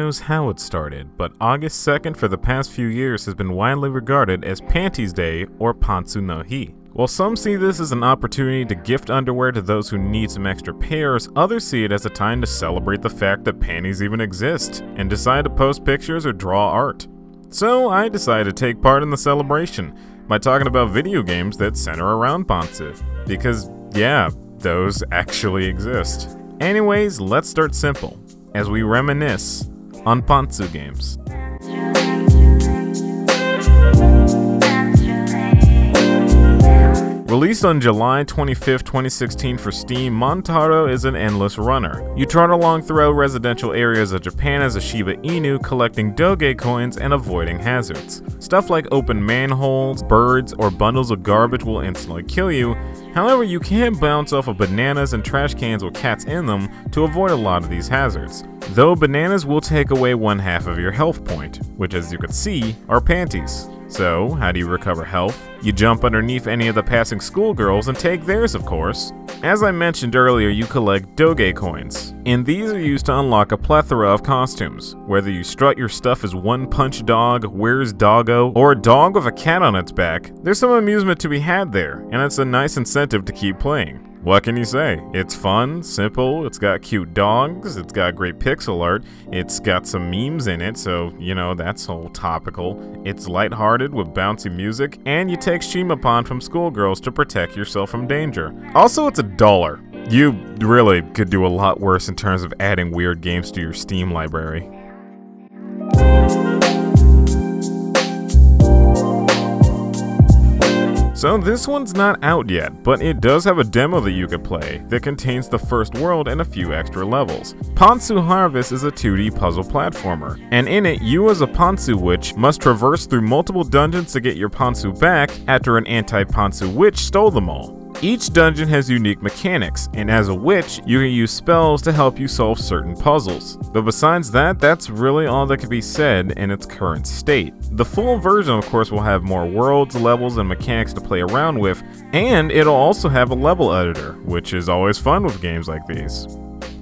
knows how it started, but August 2nd for the past few years has been widely regarded as Panties Day or Pantsu No Hi. While some see this as an opportunity to gift underwear to those who need some extra pairs, others see it as a time to celebrate the fact that panties even exist, and decide to post pictures or draw art. So I decided to take part in the celebration by talking about video games that center around Pantsu. Because, yeah, those actually exist. Anyways, let's start simple, as we reminisce on Pantsu games. Released on July 25, 2016 for Steam, Montaro is an endless runner. You trot along throughout residential areas of Japan as a Shiba Inu, collecting doge coins and avoiding hazards. Stuff like open manholes, birds, or bundles of garbage will instantly kill you. However, you can bounce off of bananas and trash cans with cats in them to avoid a lot of these hazards. Though bananas will take away 1/2 of your health point, which as you can see are panties. So, how do you recover health? You jump underneath any of the passing schoolgirls and take theirs, of course. As I mentioned earlier, you collect doge coins, and these are used to unlock a plethora of costumes. Whether you strut your stuff as One Punch Dog, Where's Doggo, or a dog with a cat on its back, there's some amusement to be had there, and it's a nice incentive to keep playing. What can you say? It's fun, simple, it's got cute dogs, it's got great pixel art, it's got some memes in it, so, you know, that's all topical. It's lighthearted with bouncy music, and you take Shimapon from schoolgirls to protect yourself from danger. Also, it's $1. You really could do a lot worse in terms of adding weird games to your Steam library. So this one's not out yet, but it does have a demo that you could play that contains the first world and a few extra levels. Pantsu Harvest is a 2D puzzle platformer, and in it you as a Pantsu witch must traverse through multiple dungeons to get your Pantsu back after an anti-Pantsu witch stole them all. Each dungeon has unique mechanics, and as a witch, you can use spells to help you solve certain puzzles. But besides that, that's really all that can be said in its current state. The full version, of course, will have more worlds, levels, and mechanics to play around with, and it'll also have a level editor, which is always fun with games like these.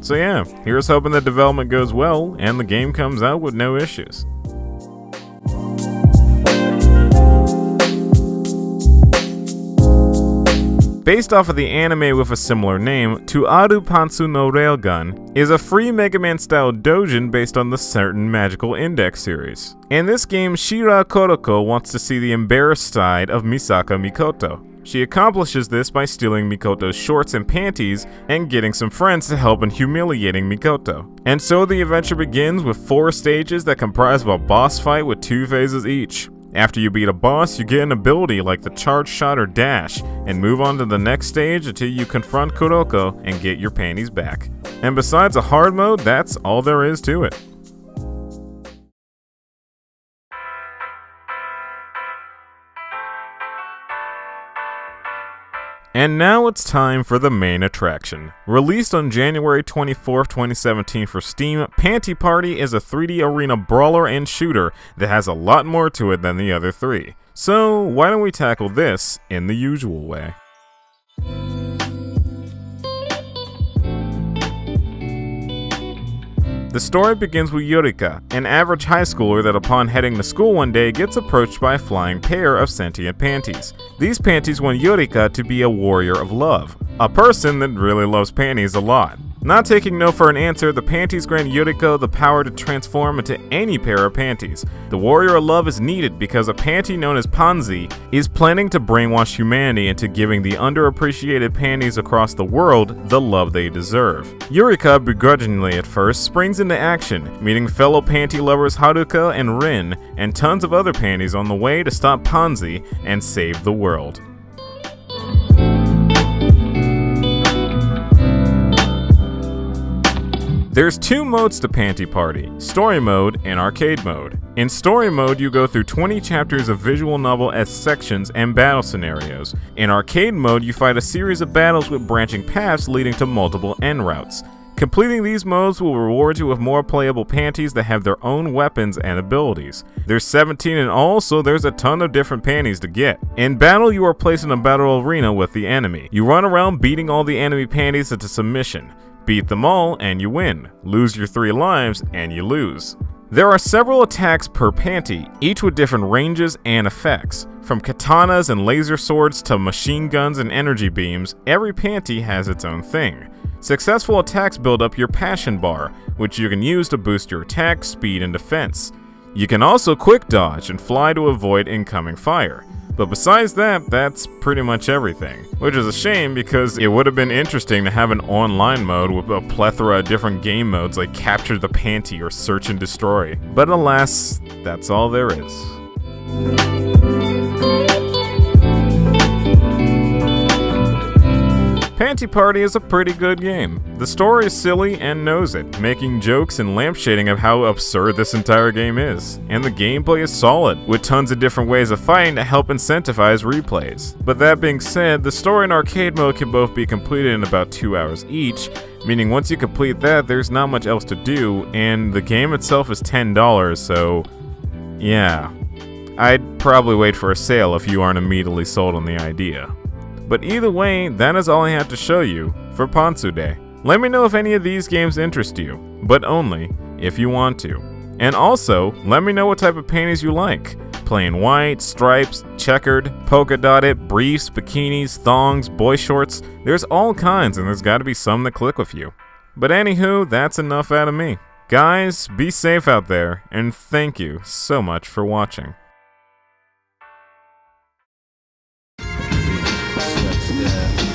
So yeah, here's hoping that development goes well, and the game comes out with no issues. Based off of the anime with a similar name, Aru Pantsu No Railgun is a free Mega Man-style doujin based on the Certain Magical Index series. In this game, Shira Koroko wants to see the embarrassed side of Misaka Mikoto. She accomplishes this by stealing Mikoto's shorts and panties and getting some friends to help in humiliating Mikoto. And so the adventure begins with 4 stages that comprise of a boss fight with 2 phases each. After you beat a boss, you get an ability like the charge shot or dash, and move on to the next stage until you confront Kuroko and get your panties back. And besides a hard mode, that's all there is to it. And now it's time for the main attraction. Released on January 24, 2017 for Steam, Panty Party is a 3D arena brawler and shooter that has a lot more to it than the other 3. So why don't we tackle this in the usual way? The story begins with Yorika, an average high schooler that upon heading to school one day gets approached by a flying pair of sentient panties. These panties want Yorika to be a warrior of love, a person that really loves panties a lot. Not taking no for an answer, the panties grant Yoriko the power to transform into any pair of panties. The warrior of love is needed because a panty known as Pansy is planning to brainwash humanity into giving the underappreciated panties across the world the love they deserve. Yorika, begrudgingly at first, springs into action, meeting fellow panty lovers Haruka and Rin, and tons of other panties on the way to stop Pansy and save the world. There's 2 modes to Panty Party, Story Mode and Arcade Mode. In Story Mode, you go through 20 chapters of visual novel-esque sections and battle scenarios. In Arcade Mode, you fight a series of battles with branching paths leading to multiple end routes. Completing these modes will reward you with more playable panties that have their own weapons and abilities. There's 17 in all, so there's a ton of different panties to get. In battle, you are placed in a battle arena with the enemy. You run around beating all the enemy panties into submission. Beat them all and you win. Lose your 3 lives and you lose. There are several attacks per panty, each with different ranges and effects. From katanas and laser swords to machine guns and energy beams, every panty has its own thing. Successful attacks build up your passion bar, which you can use to boost your attack, speed, and defense. You can also quick dodge and fly to avoid incoming fire. But besides that, that's pretty much everything. Which is a shame because it would have been interesting to have an online mode with a plethora of different game modes like Capture the Panty or Search and Destroy. But alas, that's all there is. Panty Party is a pretty good game. The story is silly and knows it, making jokes and lampshading of how absurd this entire game is. And the gameplay is solid, with tons of different ways of fighting to help incentivize replays. But that being said, the story and arcade mode can both be completed in about 2 hours each, meaning once you complete that, there's not much else to do, and the game itself is $10, so yeah. I'd probably wait for a sale if you aren't immediately sold on the idea. But either way, that is all I have to show you for Pantsu Day. Let me know if any of these games interest you, but only if you want to. And also, let me know what type of panties you like. Plain white, stripes, checkered, polka dotted, briefs, bikinis, thongs, boy shorts. There's all kinds and there's gotta be some that click with you. But anywho, that's enough out of me. Guys, be safe out there, and thank you so much for watching. Yeah.